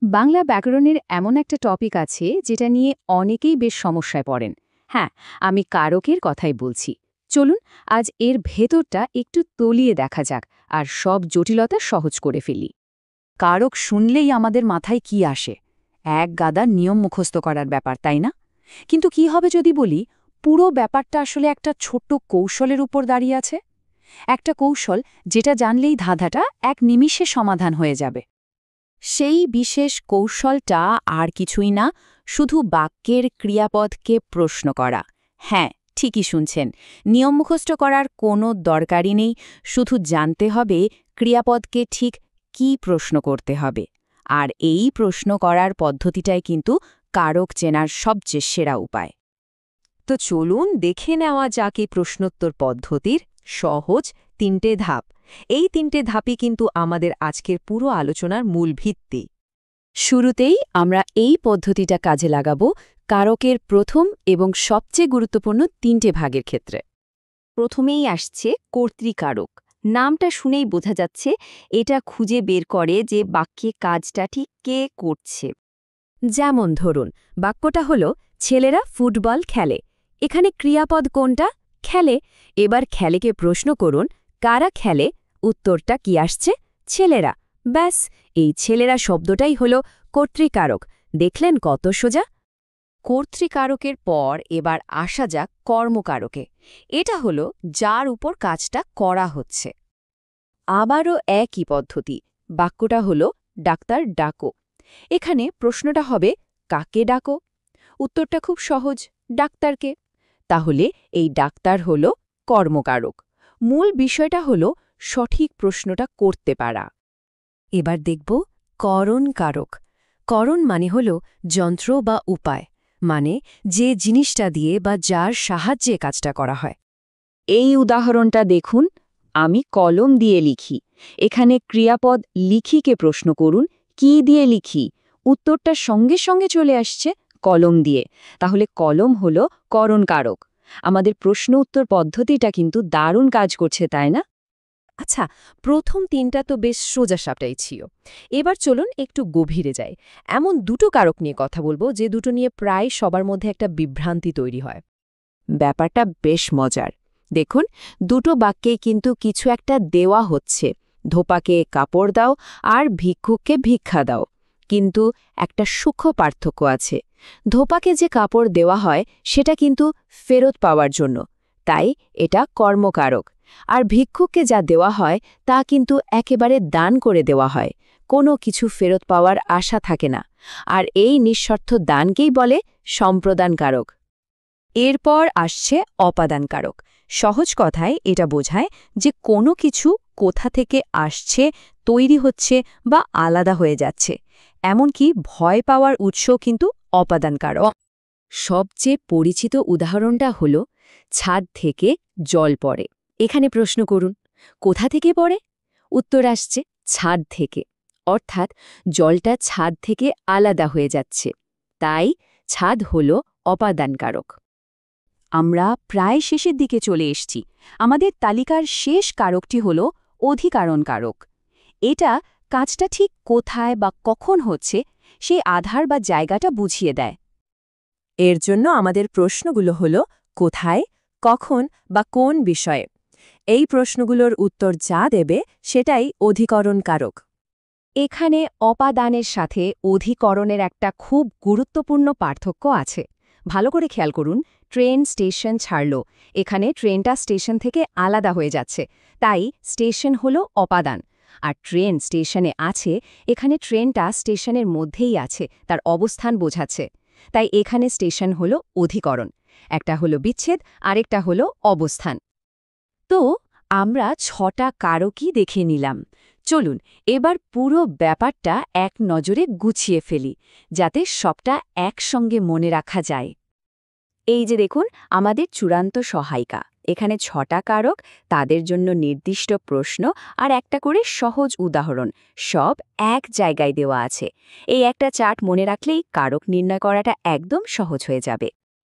বাংলা ব্যাকরণের এমন একটা টপিক আছে যেটা নিয়ে অনেকেই বেশ সমস্যায় পড়েন। হ্যাঁ, আমি কারকের কথাই বলছি। চলুন আজ এর ভেতরটা একটু তলিয়ে দেখা যাক আর সব জটিলতা সহজ করে ফেলি। কারক শুনলেই আমাদের মাথায় কি আসে? এক গাদা নিয়ম মুখস্থ করার ব্যাপার, তাই না? কিন্তু কি হবে যদি বলি পুরো ব্যাপারটা আসলে একটা ছোট্ট কৌশলের উপর দাঁড়িয়ে আছে? একটা কৌশল যেটা জানলেই ধাঁধাটা এক নিমিষে সমাধান হয়ে যাবে। সেই বিশেষ কৌশলটা আর কিছুই না, শুধু বাক্যের ক্রিয়াপদকে প্রশ্ন করা। হ্যাঁ, ঠিকই শুনছেন, নিয়ম মুখস্থ করার কোনো দরকারই নেই, শুধু জানতে হবে ক্রিয়াপদকে ঠিক কি প্রশ্ন করতে হবে। আর এই প্রশ্ন করার পদ্ধতিটাই কিন্তু কারক চেনার সবচেয়ে সেরা উপায়। তো চলুন দেখে নেওয়া যাক এই প্রশ্নোত্তর পদ্ধতির সহজ 3টে ধাপ। এই 3টে ধাপই কিন্তু আমাদের আজকের পুরো আলোচনার মূল ভিত্তি। শুরুতেই আমরা এই পদ্ধতিটা কাজে লাগাবো কারকের প্রথম এবং সবচেয়ে গুরুত্বপূর্ণ 3টে ভাগের ক্ষেত্রে। প্রথমেই আসছে কর্তৃকারক। নামটা শুনেই বোঝা যাচ্ছে এটা খুঁজে বের করে যে বাক্যে কাজটা ঠিক কে করছে। যেমন ধরুন, বাক্যটা হলো ছেলেরা ফুটবল খেলে। এখানে ক্রিয়াপদ কোনটা? খেলে। এবার খেলেকে প্রশ্ন করুন, কারা খেলে? উত্তরটা কি আসছে? ছেলেরা। ব্যাস, এই ছেলেরা শব্দটাই হলো কর্তৃকারক। দেখলেন কত সোজা? কর্তৃকারকের পর এবার আসা যাক কর্মকারকে। এটা হলো যার উপর কাজটা করা হচ্ছে। আবারও একই পদ্ধতি। বাক্যটা হলো ডাক্তার ডাকো। এখানে প্রশ্নটা হবে কাকে ডাকো? উত্তরটা খুব সহজ, ডাক্তারকে। তাহলে এই ডাক্তার হল কর্মকারক। মূল বিষয়টা হল সঠিক প্রশ্নটা করতে পারা। এবার দেখব করণ কারক। করণ মানে হল যন্ত্র বা উপায়, মানে যে জিনিসটা দিয়ে বা যার সাহায্যে কাজটা করা হয়। এই উদাহরণটা দেখুন, আমি কলম দিয়ে লিখি। এখানে ক্রিয়াপদ লিখিকে প্রশ্ন করুন কি দিয়ে লিখি? উত্তরটা সঙ্গে সঙ্গে চলে আসছে কলম দিয়ে। তাহলে কলম হলো করণকারক। আমাদের প্রশ্ন উত্তর পদ্ধতিটা কিন্তু দারুণ কাজ করছে, তাই না? আচ্ছা, প্রথম 3টা তো বেশ সোজাসাপটাই ছিল। এবার চলুন একটু গভীরে যাই। এমন দুটো কারক নিয়ে কথা বলবো যে দুটো নিয়ে প্রায় সবার মধ্যে একটা বিভ্রান্তি তৈরি হয়। ব্যাপারটা বেশ মজার। দেখুন, দুটো বাক্যে কিন্তু কিছু একটা দেওয়া হচ্ছে। ধোপাকে কাপড় দাও আর ভিক্ষুককে ভিক্ষা দাও। কিন্তু একটা সূক্ষ্ম পার্থক্য আছে। ধোপাকে যে কাপড় দেওয়া হয় সেটা কিন্তু ফেরত পাওয়ার জন্য, তাই এটা কর্মকারক। আর ভিক্ষুককে যা দেওয়া হয় তা কিন্তু একেবারে দান করে দেওয়া হয়, কোনো কিছু ফেরত পাওয়ার আশা থাকে না। আর এই নিঃস্বার্থ দানকেই বলে সম্প্রদানকারক। এরপর আসছে অপাদানকারক। সহজ কথায় এটা বোঝায় যে কোনো কিছু কোথা থেকে আসছে, তৈরি হচ্ছে বা আলাদা হয়ে যাচ্ছে। এমনকি ভয় পাওয়ার উৎসও কিন্তু অপাদানকারক। সবচেয়ে পরিচিত উদাহরণটা হল ছাদ থেকে জল পড়ে। এখানে প্রশ্ন করুন, কোথা থেকে পড়ে? উত্তর আসছে ছাদ থেকে। অর্থাৎ জলটা ছাদ থেকে আলাদা হয়ে যাচ্ছে, তাই ছাদ হল অপাদানকারক। আমরা প্রায় শেষের দিকে চলে এসেছি। আমাদের তালিকার শেষ কারকটি হল অধিকারণ কারক। এটা কাজটা ঠিক কোথায় বা কখন হচ্ছে সেই আধার বা জায়গাটা বুঝিয়ে দেয়। এর জন্য আমাদের প্রশ্নগুলো হল কোথায়, কখন বা কোন বিষয়ে। এই প্রশ্নগুলোর উত্তর যা দেবে সেটাই অধিকরণ কারক। এখানে অপাদানের সাথে অধিকরণের একটা খুব গুরুত্বপূর্ণ পার্থক্য আছে। ভালো করে খেয়াল করুন, ট্রেন স্টেশন ছাড়ল। এখানে ট্রেনটা স্টেশন থেকে আলাদা হয়ে যাচ্ছে, তাই স্টেশন হলো অপাদান। আর ট্রেন স্টেশনে আছে, এখানে ট্রেনটা স্টেশনের মধ্যেই আছে, তার অবস্থান বোঝাচ্ছে। তাই এখানে স্টেশন হলো অধিকরণ। একটা হলো বিচ্ছেদ, আরেকটা হলো অবস্থান। তো আমরা 6টা কারকই দেখে নিলাম। চলুন এবার পুরো ব্যাপারটা এক নজরে গুছিয়ে ফেলি, যাতে সবটা একসঙ্গে মনে রাখা যায়। এই যে দেখুন আমাদের চূড়ান্ত সহায়িকা। এখানে 6টা কারক, তাদের জন্য নির্দিষ্ট প্রশ্ন আর একটা করে সহজ উদাহরণ, সব এক জায়গায় দেওয়া আছে। এই একটা চার্ট মনে রাখলেই কারক নির্ণয় করাটা একদম সহজ হয়ে যাবে।